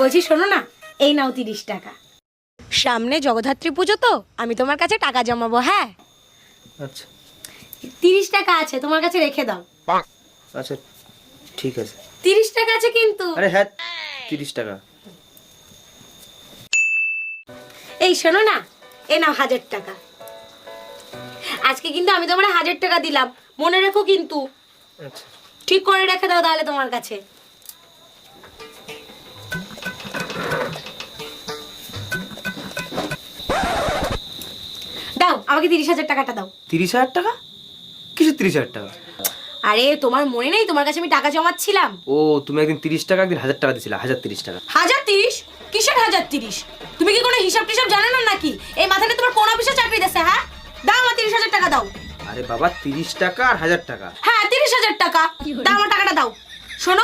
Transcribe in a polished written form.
বলছি শোনো না, এই নাও 30 টাকা। সামনে জগদ্ধাত্রী পুজো তো, আমি তোমার কাছে টাকা জমাবো। হ্যাঁ আচ্ছা 30 টাকা আছে, তোমার কাছে রেখে দাও। আচ্ছা ঠিক আছে। 30 টাকা আছে কিন্তু। আরে হ্যাঁ 30 টাকা। এই শোনো না, এ নাও 1000 টাকা। আজকে কিন্তু আমি তোমার 1000 টাকা দিলাম, মনে রেখো কিন্তু। আচ্ছা ঠিক করে রেখে দাও তাহলে তোমার কাছে। দাও আমাকে 30,000 টাকাটা দাও। 30,000 টাকা? কিসের 30,000 টাকা? আরে তোমার মনে নেই তোমার কাছে আমি টাকা জমাচ্ছিলাম? ও তুমি একদিন 30 টাকা একদিন 1000 টাকা দিয়েছিলে, 1030 টাকা। 1030? কিসের 1030? তুমি কি কোনো হিসাব টিসাব জানো না নাকি? এই মাথাটা তোমার কোন অফিসে চাকরি দিছে? হ্যাঁ দাও আমার 30,000 টাকা দাও। আরে বাবা 30 টাকা আর 1000 টাকা। হ্যাঁ 30,000 টাকা দাও, আমার টাকাটা দাও। শোনো